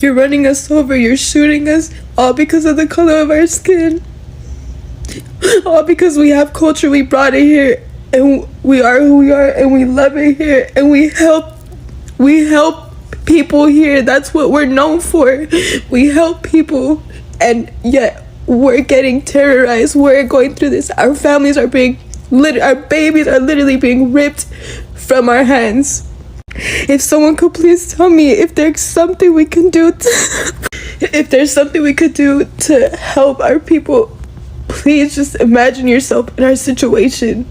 You're running us over, you're shooting us, all because of the color of our skin. All because we have culture, we brought it here, and we are who we are, and we love it here, and we help people here. That's what we're known for. We help people, and yet we're getting terrorized. We're going through this. Our families are our babies are literally being ripped from our hands. If someone could please tell me if there's something we can do if there's something we could do to help our people, please just imagine yourself in our situation.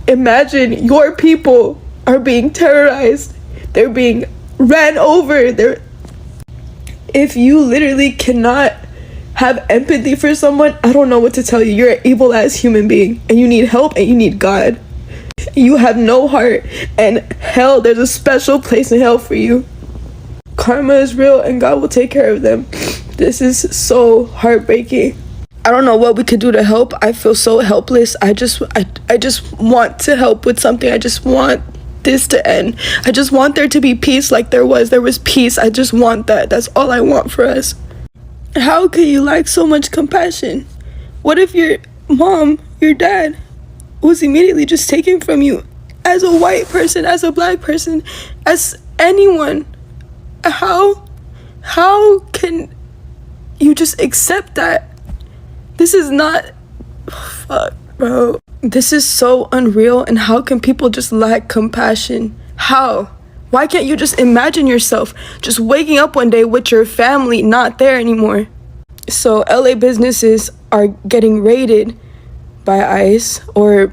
Imagine your people are being terrorized. They're being ran over. If you literally cannot have empathy for someone, I don't know what to tell you. You're an evil ass human being, and you need help, and you need God. You have no heart, and hell, there's a special place in hell for you. Karma is real, and God will take care of them. This is so heartbreaking. I don't know what we could do to help. I feel so helpless. I just want to help with something. I just want this to end. I just want there to be peace like there was peace. I just want that. That's all I want for us. How can you lack so much compassion? What if your mom, your dad, was immediately just taken from you as a white person, as a black person, as anyone? How can you just accept that? This is not, fuck, bro. This is so unreal, and how can people just lack compassion? How? Why can't you just imagine yourself just waking up one day with your family not there anymore? So LA businesses are getting raided by ICE, or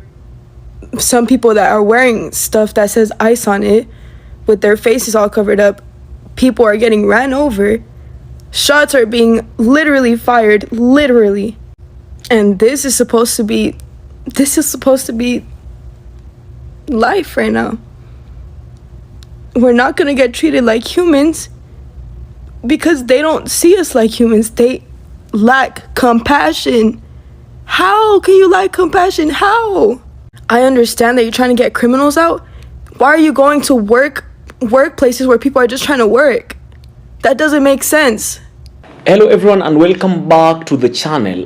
some people that are wearing stuff that says ICE on it with their faces all covered up. People are getting ran over. Shots are being literally fired, literally. And this is supposed to be life right now. We're not gonna get treated like humans because they don't see us like humans. They lack compassion. How can you lack compassion? How? I understand that you're trying to get criminals out. Why are you going to workplaces where people are just trying to work? That doesn't make sense. Hello everyone, and welcome back to the channel.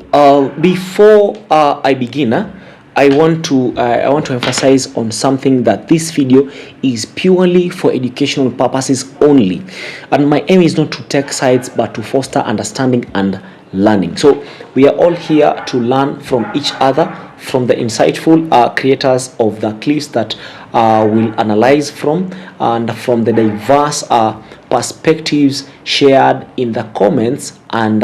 Before I begin, I want to emphasize on something, that this video is purely for educational purposes only, and my aim is not to take sides but to foster understanding and learning. So we are all here to learn from each other, from the insightful creators of the clips that we'll analyze from, and from the diverse perspectives shared in the comments, and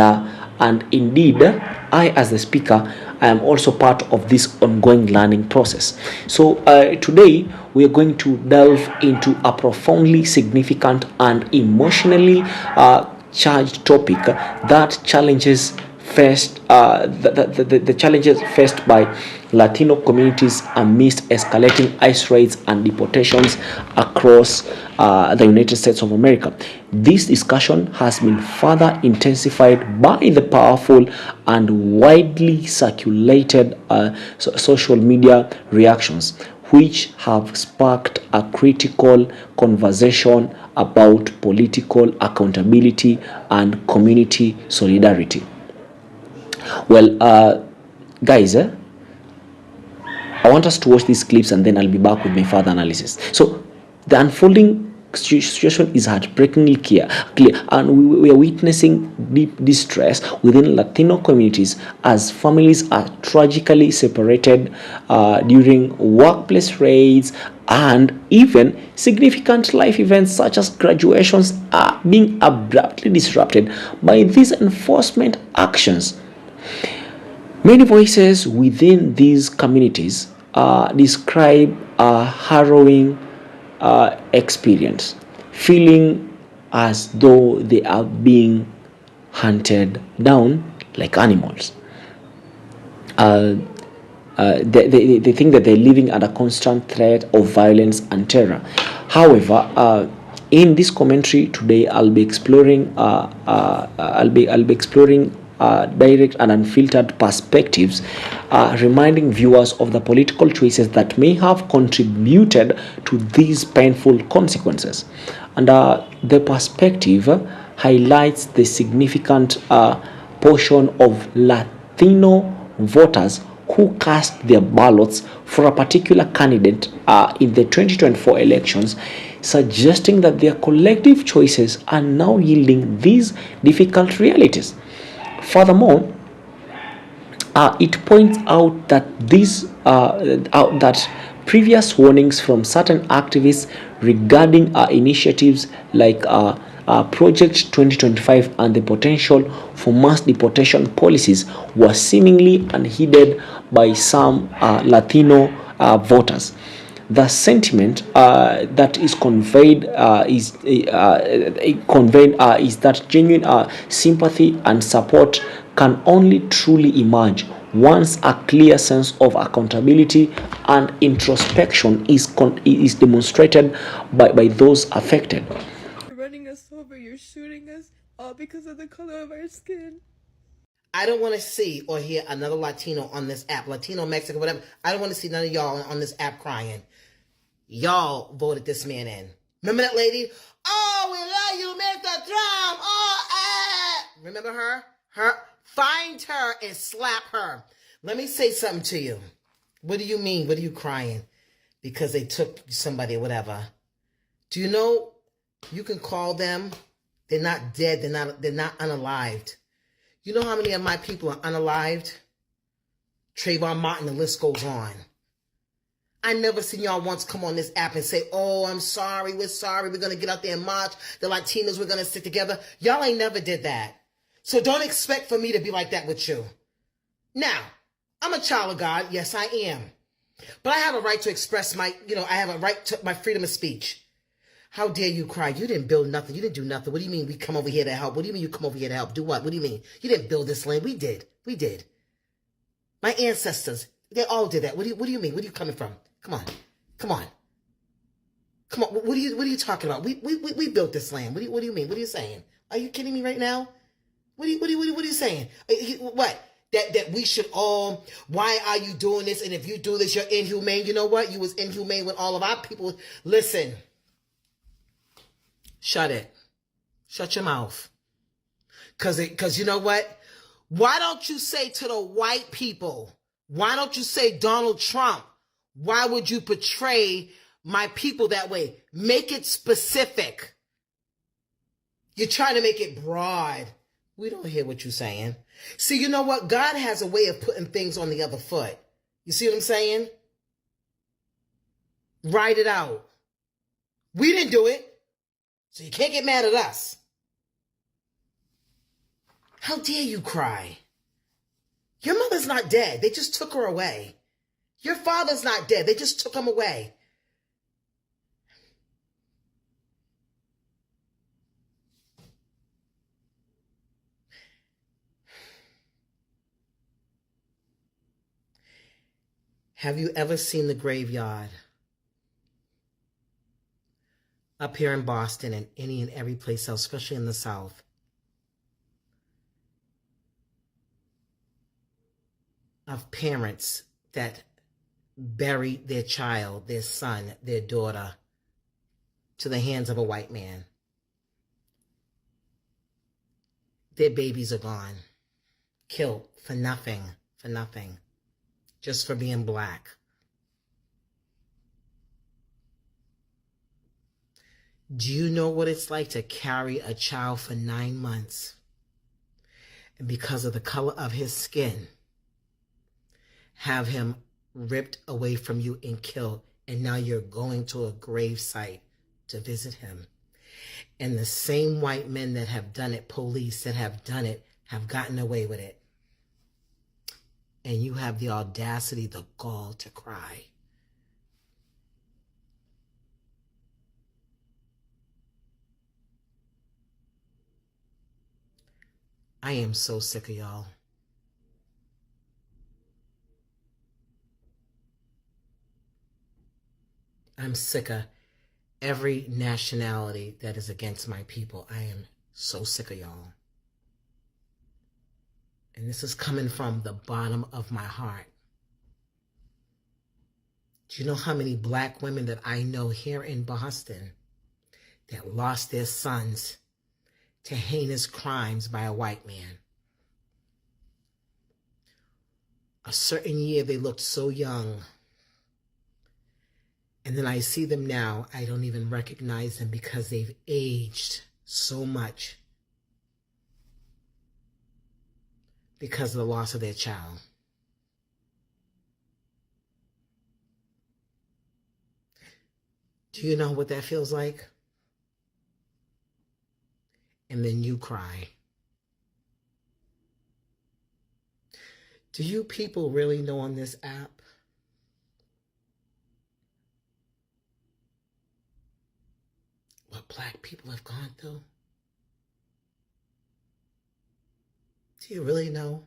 indeed I, as the speaker, I am also part of this ongoing learning process. So today we are going to delve into a profoundly significant and emotionally charged topic that challenges the challenges faced by Latino communities amidst escalating ICE raids and deportations across the United States of America. This discussion has been further intensified by the powerful and widely circulated social media reactions, which have sparked a critical conversation about political accountability and community solidarity. Well, guys, I want us to watch these clips, and then I'll be back with my further analysis. So the unfolding situation is heartbreakingly clear, and we are witnessing deep distress within Latino communities as families are tragically separated during workplace raids, and even significant life events such as graduations are being abruptly disrupted by these enforcement actions. Many voices within these communities describe a harrowing experience, feeling as though they are being hunted down like animals. They think that they're living under constant threat of violence and terror. However, in this commentary today, I'll be exploring direct and unfiltered perspectives, reminding viewers of the political choices that may have contributed to these painful consequences. And the perspective highlights the significant portion of Latino voters who cast their ballots for a particular candidate in the 2024 elections, suggesting that their collective choices are now yielding these difficult realities. Furthermore, it points out that previous warnings from certain activists regarding initiatives like Project 2025 and the potential for mass deportation policies were seemingly unheeded by some Latino voters. The sentiment that is conveyed is that genuine sympathy and support can only truly emerge once a clear sense of accountability and introspection is demonstrated by those affected. You're running us over, you're shooting us, all because of the color of our skin. I don't want to see or hear another Latino on this app, Latino, Mexico, whatever. I don't want to see none of y'all on this app crying. Y'all voted this man in. Remember that lady? Oh, we love you, Mr. Trump. Oh, remember her? Find her and slap her. Let me say something to you. What do you mean? What are you crying? Because they took somebody or whatever. Do you know you can call them? They're not dead. They're not unalived. You know how many of my people are unalived? Trayvon Martin, the list goes on. I never seen y'all once come on this app and say, oh, I'm sorry, we're going to get out there and march. The Latinos, we're going to stick together. Y'all ain't never did that. So don't expect for me to be like that with you. Now, I'm a child of God. Yes, I am. But I have a right to express I have a right to my freedom of speech. How dare you cry? You didn't build nothing. You didn't do nothing. What do you mean we come over here to help? What do you mean you come over here to help? Do what? What do you mean? You didn't build this land. We did. We did. My ancestors, they all did that. What do you mean? Where are you coming from? Come on. Come on. Come on. What are you talking about? We built this land. What do you mean? What are you saying? Are you kidding me right now? What are you saying? What? That we should all, why are you doing this? And if you do this, you're inhumane. You know what? You was inhumane with all of our people. Listen. Shut it. Shut your mouth. Cause you know what? Why don't you say to the white people, why don't you say Donald Trump? Why would you portray my people that way? Make it specific. You're trying to make it broad. We don't hear what you're saying. See, you know what? God has a way of putting things on the other foot. You see what I'm saying? Write it out. We didn't do it. So you can't get mad at us. How dare you cry? Your mother's not dead. They just took her away. Your father's not dead. They just took him away. Have you ever seen the graveyard? Up here in Boston and any and every place else, especially in the South. Of parents that bury their child, their son, their daughter, to the hands of a white man. Their babies are gone. Killed for nothing, just for being black. Do you know what it's like to carry a child for 9 months? And because of the color of his skin, have him ripped away from you and killed, and now you're going to a grave site to visit him. And the same white men that have done it, police that have done it, have gotten away with it. And you have the audacity, the gall to cry. I am so sick of y'all. I'm sick of every nationality that is against my people. I am so sick of y'all. And this is coming from the bottom of my heart. Do you know how many black women that I know here in Boston that lost their sons to heinous crimes by a white man. A certain year they looked so young. And then I see them now, I don't even recognize them because they've aged so much because of the loss of their child. Do you know what that feels like? And then you cry. Do you people really know on this app what Black people have gone through? Do you really know?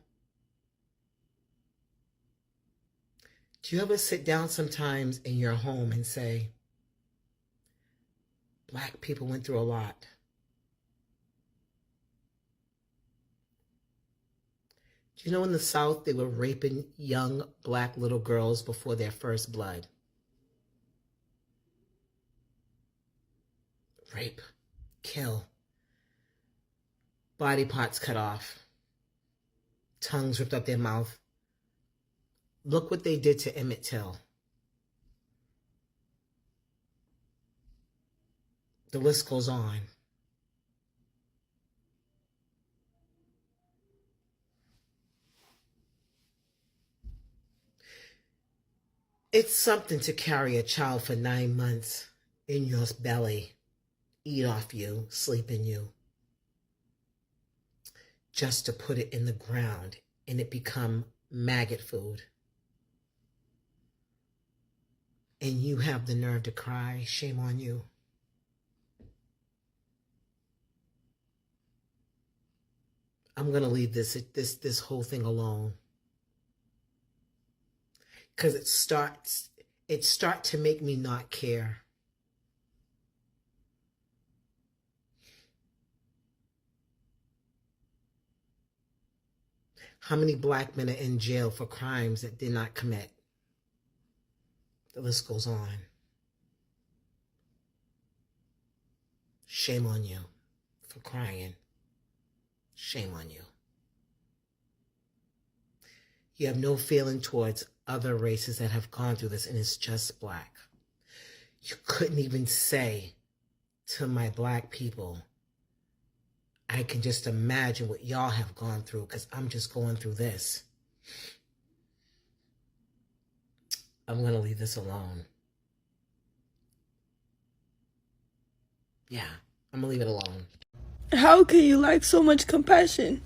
Do you ever sit down sometimes in your home and say, Black people went through a lot? Do you know in the South they were raping young Black little girls before their first blood? Rape, kill, body parts cut off, tongues ripped up their mouth. Look what they did to Emmett Till. The list goes on. It's something to carry a child for 9 months in your belly, eat off you, sleep in you, just to put it in the ground and it become maggot food. And you have the nerve to cry. Shame on you. I'm going to leave this whole thing alone. Because it starts to make me not care. How many Black men are in jail for crimes that did not commit? The list goes on. Shame on you for crying. Shame on you. You have no feeling towards other races that have gone through this, and it's just Black. You couldn't even say to my Black people, I can just imagine what y'all have gone through because I'm just going through this. I'm going to leave this alone. Yeah, I'm going to leave it alone. How can you lack so much compassion?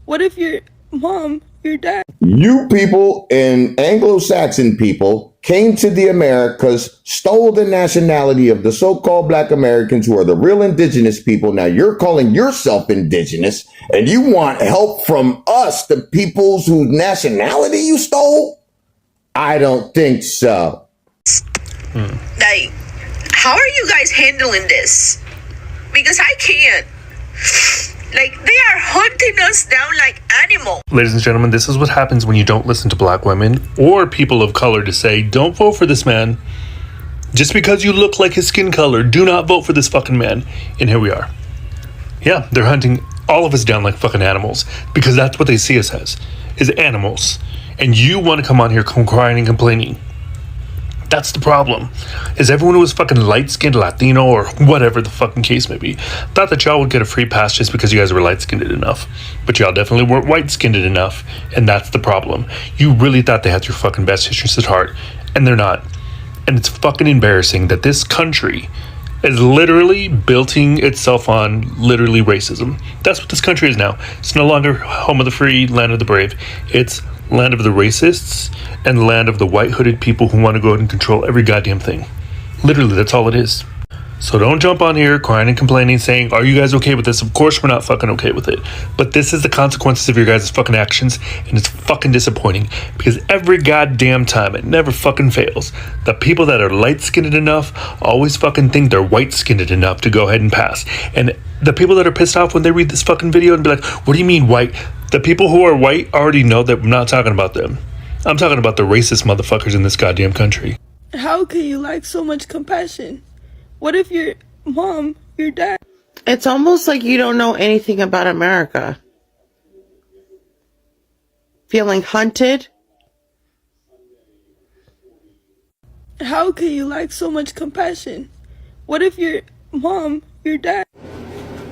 What if your mom, your dad... You people and Anglo-Saxon people came to the Americas, stole the nationality of the so-called Black Americans who are the real indigenous people. Now you're calling yourself indigenous and you want help from us, the peoples whose nationality you stole? I don't think so. Like, how are you guys handling this? Because I can't. Like, they are hunting us down like animals. Ladies and gentlemen, this is what happens when you don't listen to Black women or people of color to say, don't vote for this man. Just because you look like his skin color, do not vote for this fucking man. And here we are. Yeah, they're hunting all of us down like fucking animals because that's what they see us as, is animals. And you want to come on here crying and complaining. That's the problem, is everyone who was fucking light-skinned Latino or whatever the fucking case may be thought that y'all would get a free pass just because you guys were light-skinned enough. But y'all definitely weren't white-skinned enough, and that's the problem. You really thought they had your fucking best interests at heart, and they're not. And it's fucking embarrassing that this country is literally building itself on literally racism. That's what this country is now. It's no longer home of the free, land of the brave. It's land of the racists and land of the white hooded people who want to go ahead and control every goddamn thing. Literally, that's all it is. So don't jump on here crying and complaining saying, are you guys okay with this? Of course we're not fucking okay with it. But this is the consequences of your guys' fucking actions, and it's fucking disappointing because every goddamn time, it never fucking fails, the people that are light-skinned enough always fucking think they're white-skinned enough to go ahead and pass. And the people that are pissed off when they read this fucking video and be like, what do you mean white? The people who are white already know that I'm not talking about them. I'm talking about the racist motherfuckers in this goddamn country. How can you lack so much compassion? What if your mom, your dad... It's almost like you don't know anything about America. Feeling hunted? How can you lack so much compassion? What if your mom, your dad...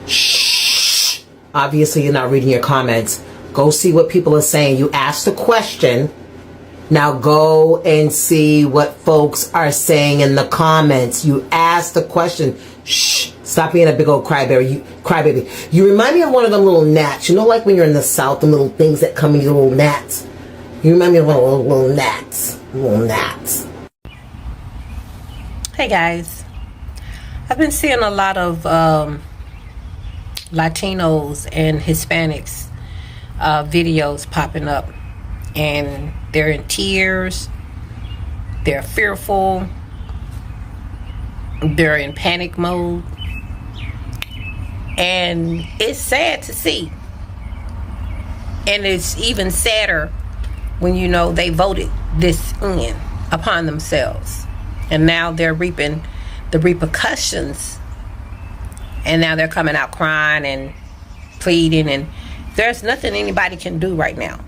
Shh. Obviously, you're not reading your comments. Go see what people are saying. You asked the question. Now go and see what folks are saying in the comments. You asked the question. Shh. Stop being a big old crybaby. You remind me of one of them little gnats. You know, like when you're in the South, the little things that come in your little gnats. You remind me of one of those little gnats. Little gnats. Hey guys. I've been seeing a lot of Latinos and Hispanics videos popping up, and they're in tears, they're fearful, they're in panic mode, and it's sad to see. And it's even sadder when you know they voted this in upon themselves, and now they're reaping the repercussions, and now they're coming out crying and pleading, and there's nothing anybody can do right now.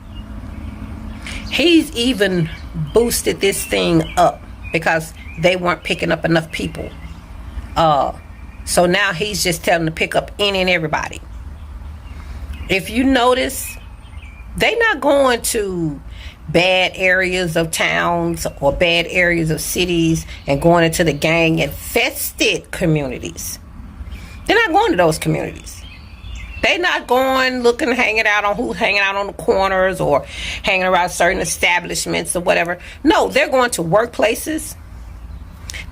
He's even boosted this thing up because they weren't picking up enough people. So now he's just telling them to pick up any and everybody. If you notice, they're not going to bad areas of towns or bad areas of cities and going into the gang infested communities. They're not going to those communities. They're not going looking, hanging out on who's hanging out on the corners or hanging around certain establishments or whatever. No, they're going to workplaces.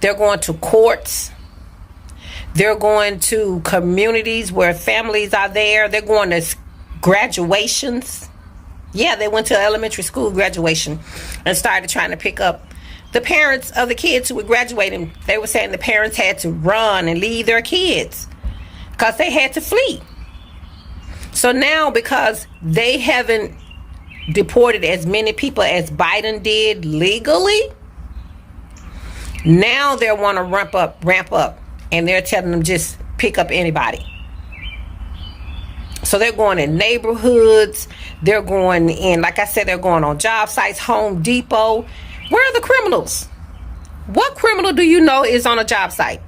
They're going to courts. They're going to communities where families are there. They're going to graduations. Yeah, they went to elementary school graduation and started trying to pick up the parents of the kids who were graduating. They were saying the parents had to run and leave their kids because they had to flee. So now, because they haven't deported as many people as Biden did legally, now they want to ramp up, and they're telling them just pick up anybody. So they're going in neighborhoods, they're going in, like I said, they're going on job sites, Home Depot. Where are the criminals? What criminal do you know is on a job site?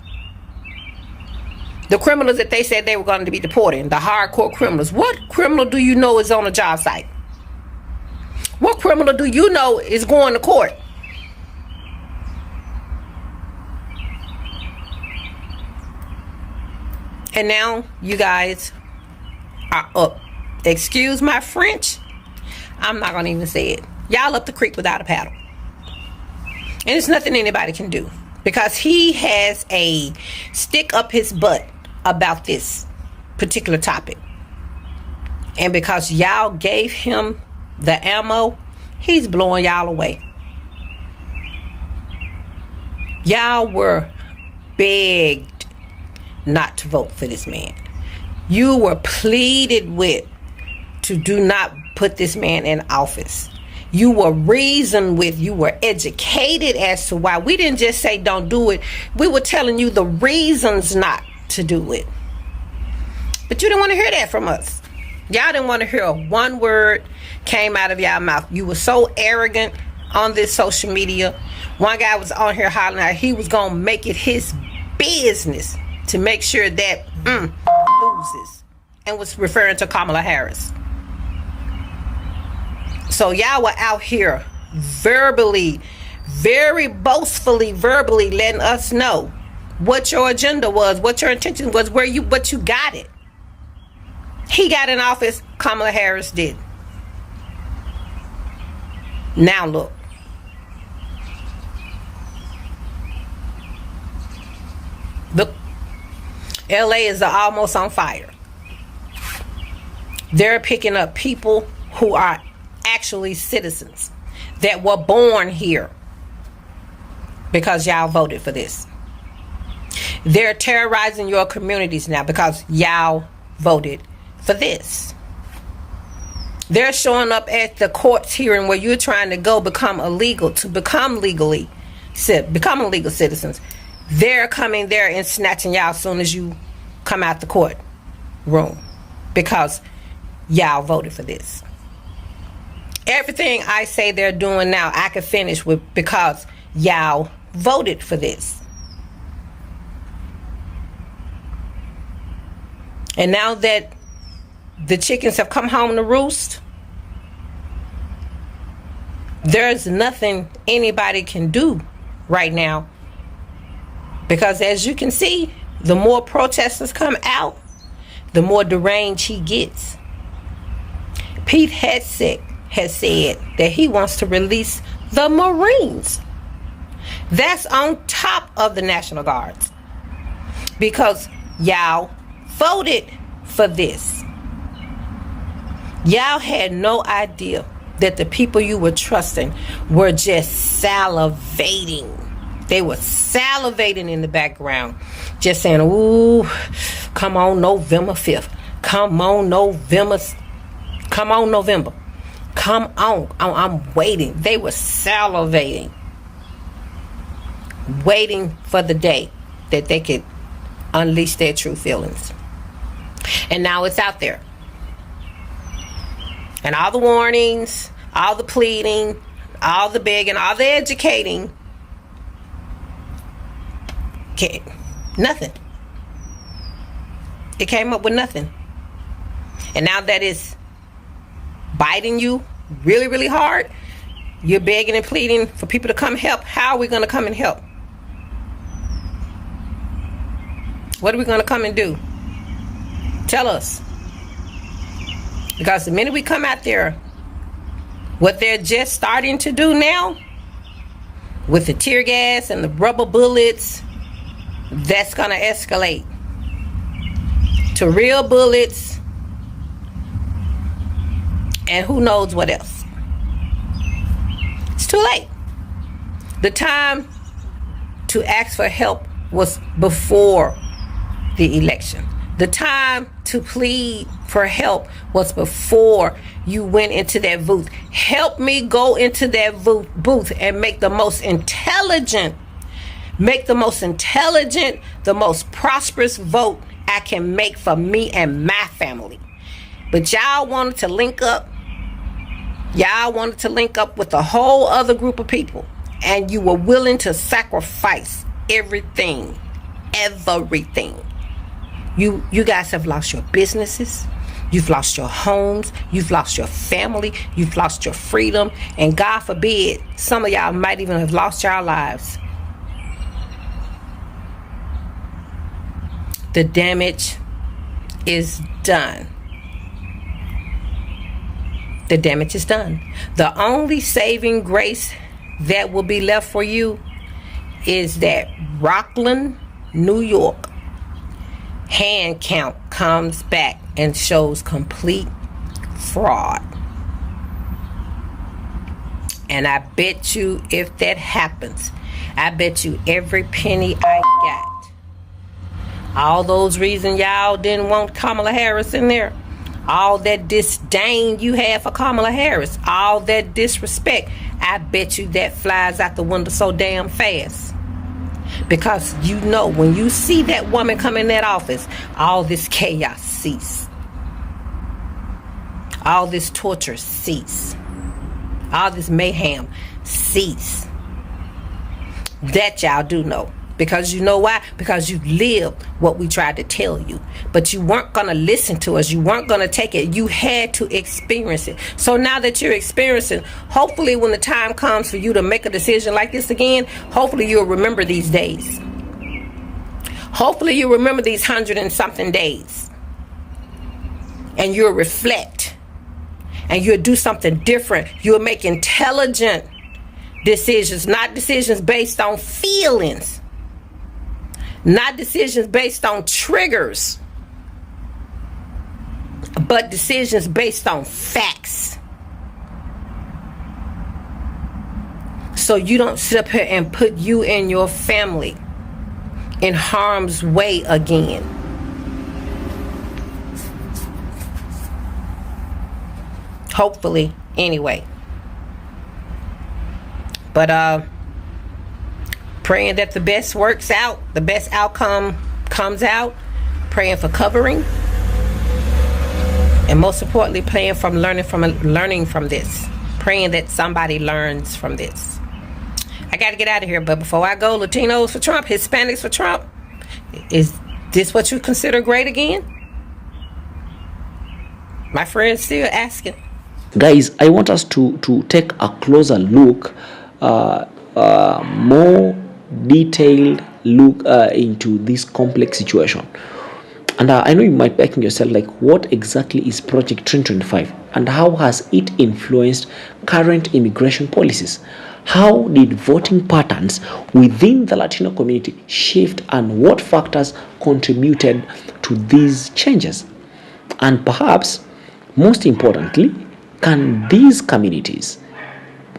The criminals that they said they were going to be deported, the hardcore criminals. What criminal do you know is on a job site? What criminal do you know is going to court? And now you guys are up. Excuse my French. I'm not going to even say it. Y'all up the creek without a paddle. And there's nothing anybody can do because he has a stick up his butt about this particular topic. And because y'all gave him the ammo, he's blowing y'all away. Y'all were begged not to vote for this man. You were pleaded with to do not put this man in office. You were reasoned with, you were educated as to why. We didn't just say don't do it. We were telling you the reasons not to do it. But you didn't want to hear that from us. Y'all didn't want to hear one word came out of y'all mouth. You were so arrogant on this social media. One guy was on here hollering out he was going to make it his business to make sure that loses, and was referring to Kamala Harris. So y'all were out here verbally, very boastfully, verbally letting us know what your agenda was, what your intention was, what you got it. He got in office, Kamala Harris did. Now look. Look, LA is almost on fire. They're picking up people who are actually citizens that were born here because y'all voted for this. They're terrorizing your communities now because y'all voted for this. They're showing up at the courts hearing where you're trying to go become illegal, to become legal citizens. They're coming there and snatching y'all as soon as you come out the courtroom because y'all voted for this. Everything I say they're doing now, I can finish with because y'all voted for this. And now that the chickens have come home to roost, there's nothing anybody can do right now. Because as you can see, the more protesters come out, the more deranged he gets. Pete Hegseth has said that he wants to release the Marines. That's on top of the National Guards. Because y'all voted for this. Y'all had no idea that the people you were trusting were just salivating. They were salivating in the background, just saying, ooh, come on November 5th. Come on November. Come on November. Come on. I'm waiting. They were salivating, waiting for the day that they could unleash their true feelings. And now it's out there. And all the warnings, all the pleading, all the begging, all the educating, nothing. It came up with nothing. And now that it's biting you really, really hard, you're begging and pleading for people to come help. How are we going to come and help? What are we going to come and do? Tell us. Because the minute we come out there, what they're just starting to do now, with the tear gas and the rubber bullets, that's going to escalate to real bullets and who knows what else. It's too late. The time to ask for help was before the election. The time to plead for help was before you went into that booth. Help me go into that booth and make the most intelligent, the most prosperous vote I can make for me and my family. But y'all wanted to link up. Y'all wanted to link up with a whole other group of people. And you were willing to sacrifice everything. You guys have lost your businesses. You've lost your homes. You've lost your family. You've lost your freedom. And God forbid, some of y'all might even have lost your lives. The damage is done. The damage is done. The only saving grace that will be left for you is that Rockland, New York hand count comes back and shows complete fraud. And I bet you if that happens, I bet you every penny I got, all those reasons y'all didn't want Kamala Harris in there, all that disdain you had for Kamala Harris, all that disrespect, I bet you that flies out the window so damn fast. Because you know, when you see that woman come in that office, all this chaos cease. All this torture cease. All this mayhem cease. That y'all do know. Because you know why? Because you lived what we tried to tell you. But you weren't going to listen to us. You weren't going to take it. You had to experience it. So now that you're experiencing, hopefully when the time comes for you to make a decision like this again, hopefully you'll remember these days. Hopefully you'll remember these 100 and something days. And you'll reflect. And you'll do something different. You'll make intelligent decisions, not decisions based on feelings. Not decisions based on triggers, but decisions based on facts. So you don't sit up here and put you and your family in harm's way again. Hopefully, anyway. But praying that the best works out, the best outcome comes out. praying for covering, and most importantly, learning from this, praying that somebody learns from this. I got to get out of here, but before I go, Latinos for Trump, Hispanics for Trump. Is this what you consider great again? My friend's still asking. Guys, I want us to take a closer look, more detailed look into this complex situation. And I know you might be asking yourself, like, what exactly is Project 2025 and how has it influenced current immigration policies? How did voting patterns within the Latino community shift, and what factors contributed to these changes? And perhaps most importantly, can these communities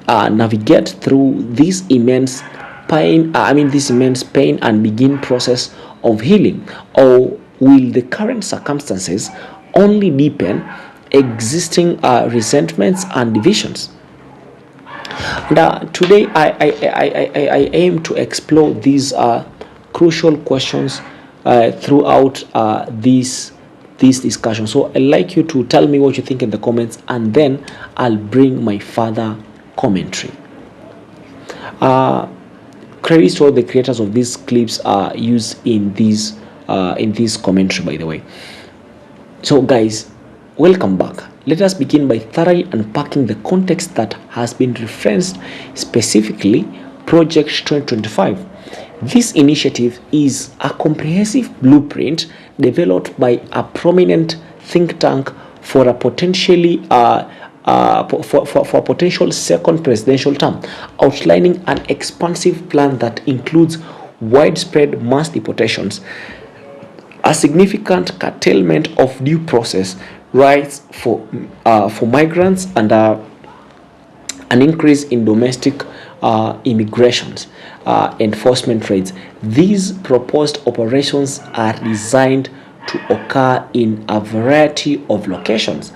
navigate through this immense pain and begin process of healing, or will the current circumstances only deepen existing resentments and divisions? And today I aim to explore these crucial questions throughout this discussion. So I'd like you to tell me what you think in the comments, and then I'll bring my further commentary. Credits to all the creators of these clips are used in this commentary, by the way. So guys, welcome back. Let us begin by thoroughly unpacking the context that has been referenced, specifically Project 2025. This initiative is a comprehensive blueprint developed by a prominent think tank for a potentially for a potential second presidential term, outlining an expansive plan that includes widespread mass deportations, a significant curtailment of due process rights for migrants, and an increase in domestic immigrations enforcement rates. These proposed operations are designed to occur in a variety of locations,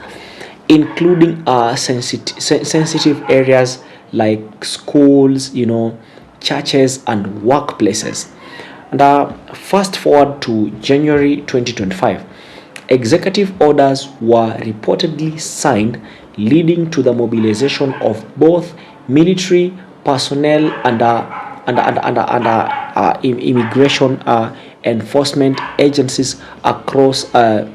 including sensitive areas like schools, churches, and workplaces. And fast forward to January 2025, executive orders were reportedly signed, leading to the mobilization of both military personnel and immigration enforcement agencies across the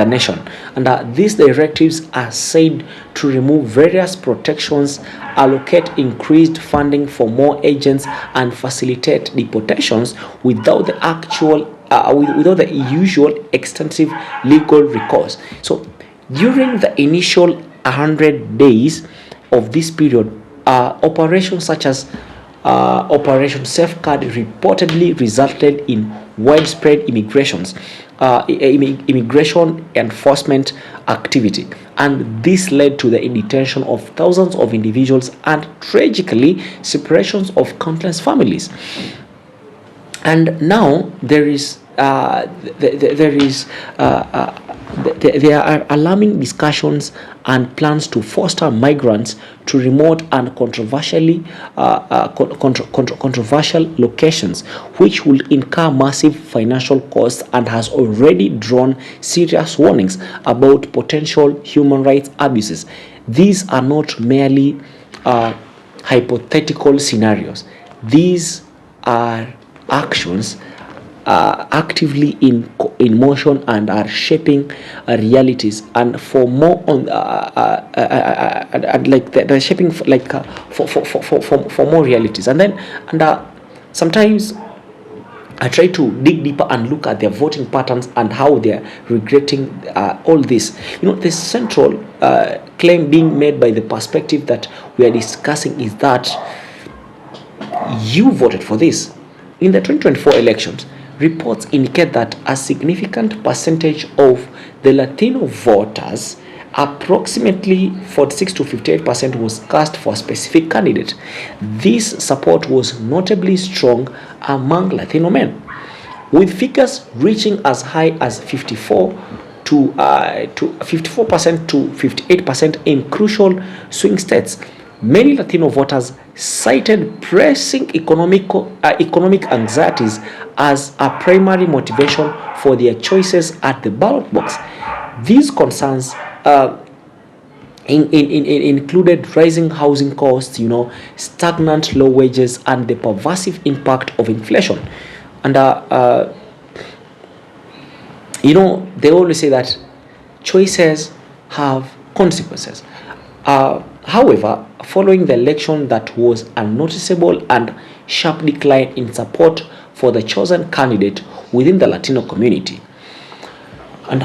nation. And these directives are said to remove various protections, allocate increased funding for more agents, and facilitate deportations without the usual extensive legal recourse. So during the initial 100 days of this period, operations such as Operation Safeguard reportedly resulted in widespread immigration enforcement activity, and this led to the detention of thousands of individuals and tragically separations of countless families. And now there are alarming discussions and plans to foster migrants to remote and controversial locations, which will incur massive financial costs and has already drawn serious warnings about potential human rights abuses. These are not merely hypothetical scenarios. These are actions actively in motion and are shaping realities, and for more on they're shaping for more realities. And sometimes I try to dig deeper and look at their voting patterns and how they're regretting all this. The central claim being made by the perspective that we are discussing is that you voted for this. In the 2024 elections, reports indicate that a significant percentage of the Latino voters, approximately 46 to 58%, was cast for a specific candidate. This support was notably strong among Latino men, with figures reaching as high as 54% to 58% in crucial swing states. Many Latino voters cited pressing economic anxieties as a primary motivation for their choices at the ballot box. These concerns included rising housing costs, stagnant low wages, and the pervasive impact of inflation. And they always say that choices have consequences. However, following the election, that was a noticeable and sharp decline in support for the chosen candidate within the Latino community. And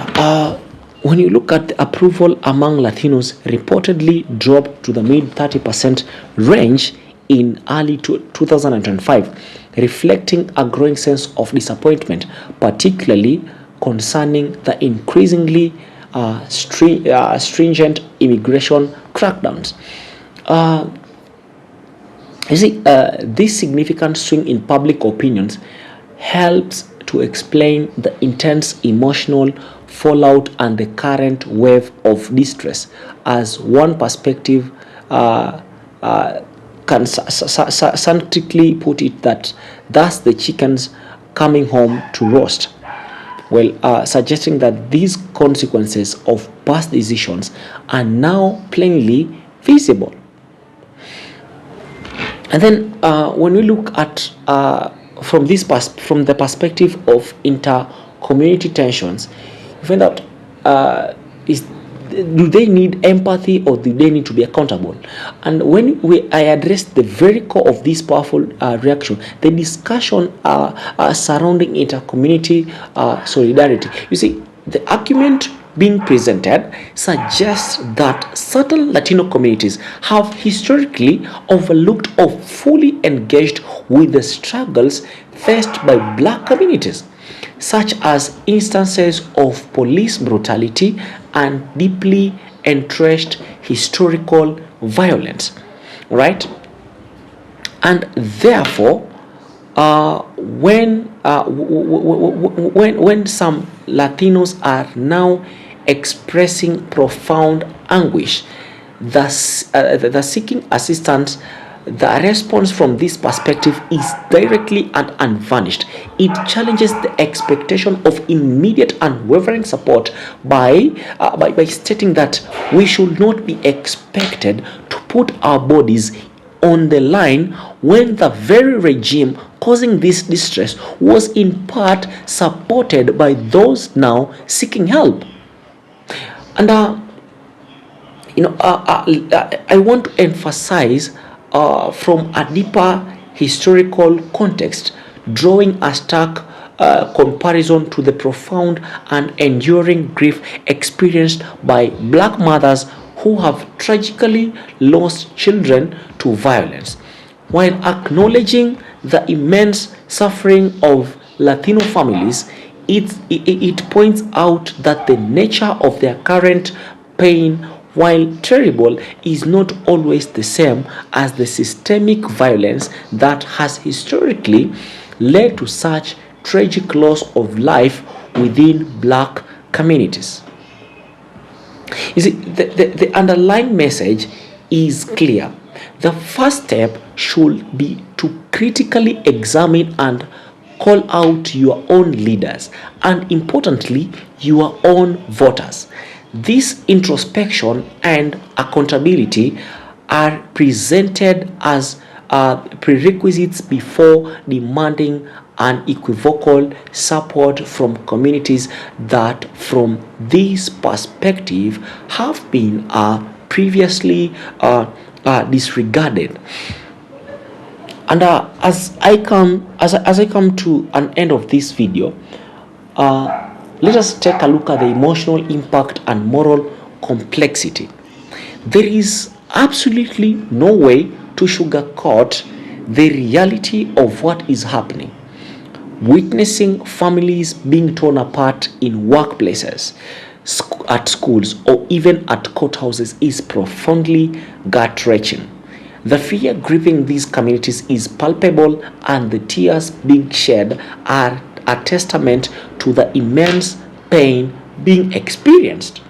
when you look at the approval among Latinos, reportedly dropped to the mid 30% range in early 2025, reflecting a growing sense of disappointment, particularly concerning the increasingly stringent immigration crackdowns. This significant swing in public opinions helps to explain the intense emotional fallout and the current wave of distress, as one perspective can succinctly put it, that thus the chickens coming home to roast. Well, suggesting that these consequences of past decisions are now plainly visible. And then when we look at from the perspective of inter-community tensions, you find out do they need empathy or do they need to be accountable? And when I addressed the very core of this powerful reaction, the discussion surrounding inter-community solidarity. You see, the argument being presented suggests that certain Latino communities have historically overlooked or fully engaged with the struggles faced by black communities, such as instances of police brutality and deeply entrenched historical violence, right? And therefore, when some Latinos are now expressing profound anguish, thus seeking assistance, the response from this perspective is directly and unvarnished. It challenges the expectation of immediate and wavering support by stating that we should not be expected to put our bodies on the line when the very regime causing this distress was in part supported by those now seeking help. And I want to emphasize from a deeper historical context, drawing a stark comparison to the profound and enduring grief experienced by black mothers who have tragically lost children to violence, while acknowledging the immense suffering of Latino families. It points out that the nature of their current pain, while terrible, is not always the same as the systemic violence that has historically led to such tragic loss of life within black communities. You see, the underlying message is clear. The first step should be to critically examine and call out your own leaders and, importantly, your own voters. This introspection and accountability are presented as prerequisites before demanding unequivocal support from communities that, from this perspective, have been previously disregarded. And as I come to an end of this video, let us take a look at the emotional impact and moral complexity. There is absolutely no way to sugarcoat the reality of what is happening. Witnessing families being torn apart in workplaces, at schools, or even at courthouses is profoundly gut-wrenching. The fear gripping these communities is palpable, and the tears being shed are a testament to the immense pain being experienced.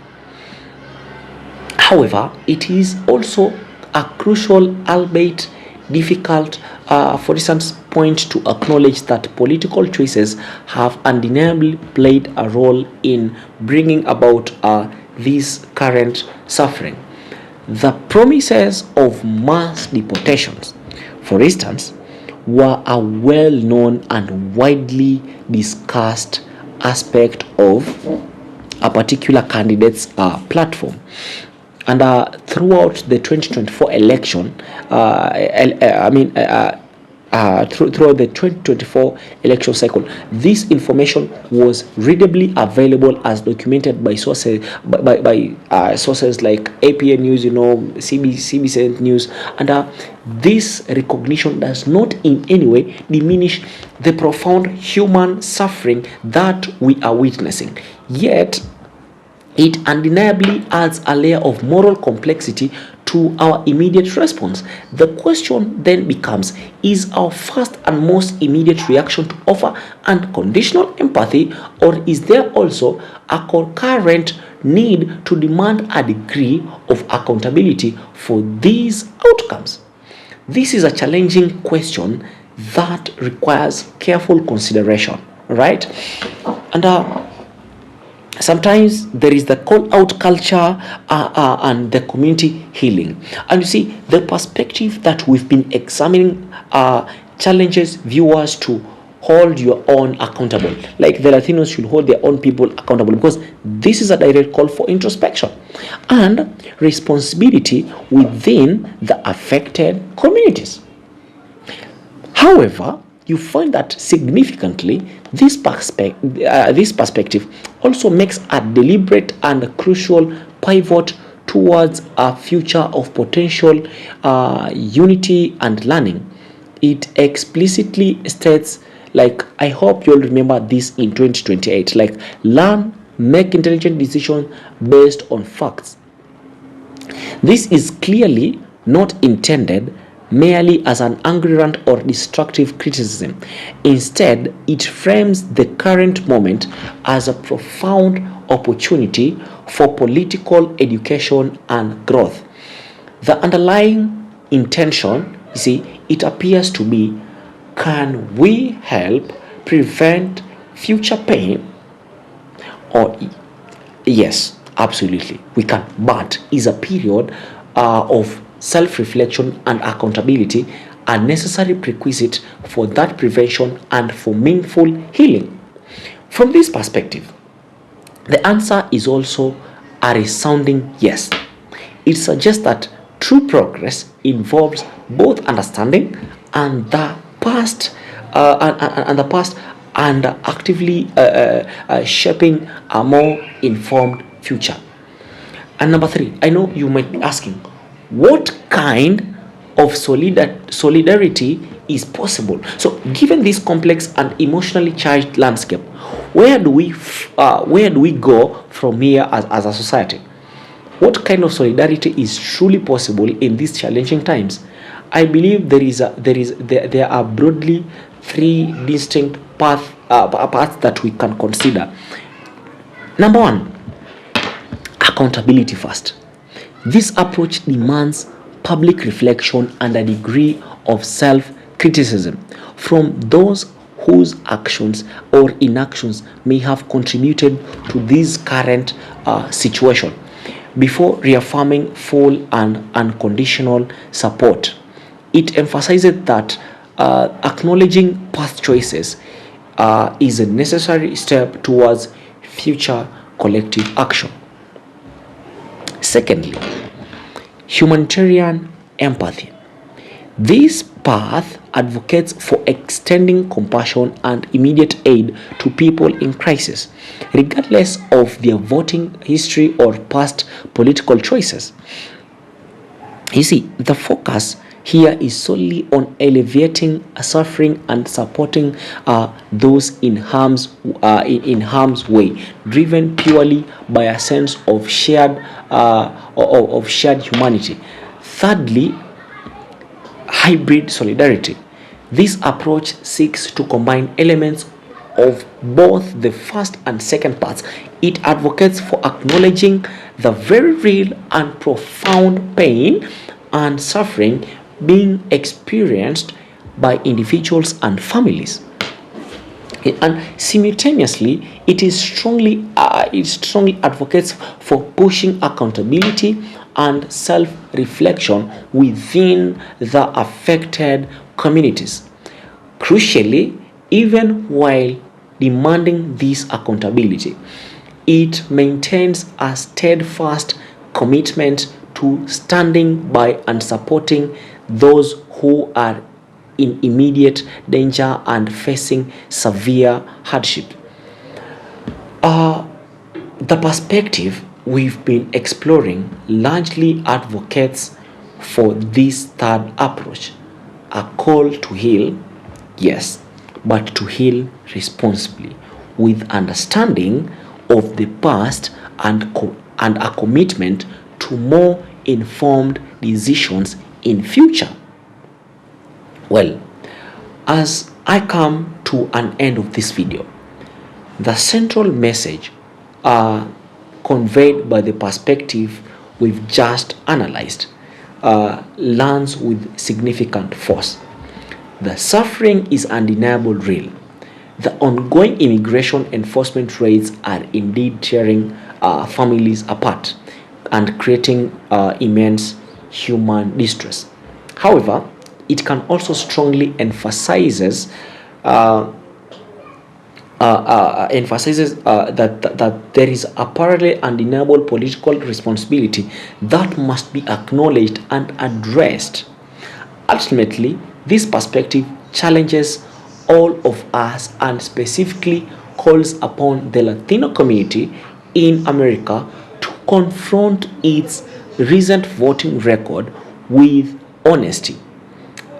However, it is also a crucial, albeit difficult, for instance, point to acknowledge that political choices have undeniably played a role in bringing about this current suffering. The promises of mass deportations, for instance, were a well-known and widely discussed aspect of a particular candidate's platform. And throughout the 2024 election, throughout the 2024 election cycle, this information was readily available as documented by sources sources like APN News, CBC News, and this recognition does not in any way diminish the profound human suffering that we are witnessing. Yet, it undeniably adds a layer of moral complexity to our immediate response. The question then becomes, is our first and most immediate reaction to offer unconditional empathy, or is there also a concurrent need to demand a degree of accountability for these outcomes? This is a challenging question that requires careful consideration, right? And sometimes there is the call out culture and the community healing. And you see, the perspective that we've been examining challenges viewers to hold your own accountable. Like the Latinos should hold their own people accountable, because this is a direct call for introspection and responsibility within the affected communities. However, you find that significantly, this perspective also makes a deliberate and crucial pivot towards a future of potential unity and learning. It explicitly states, like, I hope you'll remember this in 2028, like, learn, make intelligent decisions based on facts. This is clearly not intended merely as an angry rant or destructive criticism. Instead, it frames the current moment as a profound opportunity for political education and growth. The underlying intention, you see, it appears to be, can we help prevent future pain? Or yes, absolutely, we can, but is a period of self-reflection and accountability a necessary prerequisite for that prevention and for meaningful healing? From this perspective, the answer is also a resounding yes. It suggests that true progress involves both understanding and the past and actively shaping a more informed future. And number 3, I know you might be asking, what kind of solidarity is possible? So, given this complex and emotionally charged landscape, where do we go from here as a society? What kind of solidarity is truly possible in these challenging times? I believe there are broadly 3 distinct paths that we can consider. Number 1, accountability first. This approach demands public reflection and a degree of self-criticism from those whose actions or inactions may have contributed to this current situation, before reaffirming full and unconditional support. It emphasizes that acknowledging past choices is a necessary step towards future collective action. Secondly, humanitarian empathy. This path advocates for extending compassion and immediate aid to people in crisis, regardless of their voting history or past political choices. You see, the focus here is solely on alleviating suffering and supporting those in harm's way, driven purely by a sense of shared humanity. Thirdly, hybrid solidarity. This approach seeks to combine elements of both the first and second parts. It advocates for acknowledging the very real and profound pain and suffering being experienced by individuals and families. And simultaneously, it strongly advocates for pushing accountability and self-reflection within the affected communities. Crucially, even while demanding this accountability, it maintains a steadfast commitment to standing by and supporting those who are in immediate danger and facing severe hardship. The perspective we've been exploring largely advocates for this third approach, a call to heal, yes, but to heal responsibly, with understanding of the past and a commitment to more informed decisions in future. Well, as I come to an end of this video, the central message conveyed by the perspective we've just analyzed lands with significant force. The suffering is undeniable real. The ongoing immigration enforcement raids are indeed tearing families apart and creating immense human distress. However, it can also strongly emphasizes that there is a parallel undeniable political responsibility that must be acknowledged and addressed. Ultimately, this perspective challenges all of us and specifically calls upon the Latino community in America to confront its recent voting record with honesty.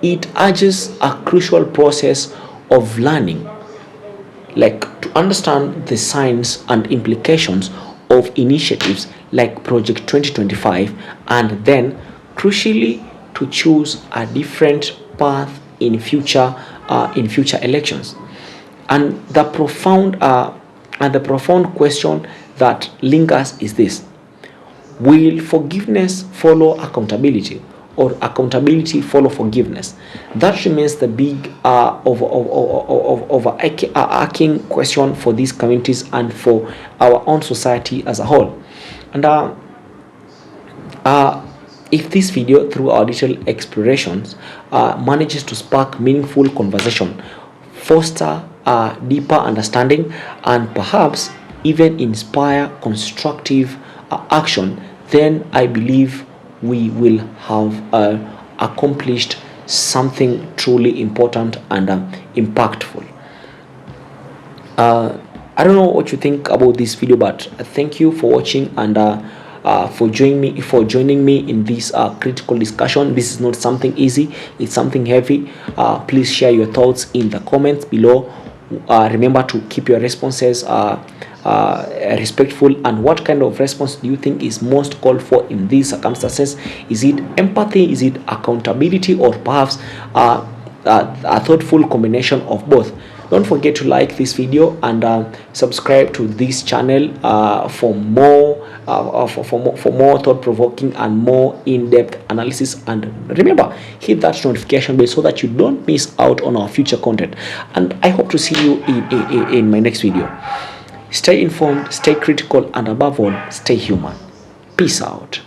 It urges a crucial process of learning, like to understand the signs and implications of initiatives like Project 2025, and then crucially to choose a different path in future elections. And the profound question that lingers is this: will forgiveness follow accountability, or accountability follow forgiveness? That remains the big overarching question for these communities and for our own society as a whole. And if this video, through our detailed explorations, manages to spark meaningful conversation, foster deeper understanding, and perhaps even inspire constructive action, then I believe we will have accomplished something truly important and impactful. I don't know what you think about this video, but thank you for watching and for joining me in this critical discussion. This is not something easy, it's something heavy. Please share your thoughts in the comments below. Remember to keep your responses respectful. And what kind of response do you think is most called for in these circumstances? Is it empathy, is it accountability, or perhaps a thoughtful combination of both? Don't forget to like this video and subscribe to this channel for more thought-provoking and more in-depth analysis. And remember, hit that notification bell so that you don't miss out on our future content. And I hope to see you in my next video. Stay informed, stay critical, and above all, stay human. Peace out.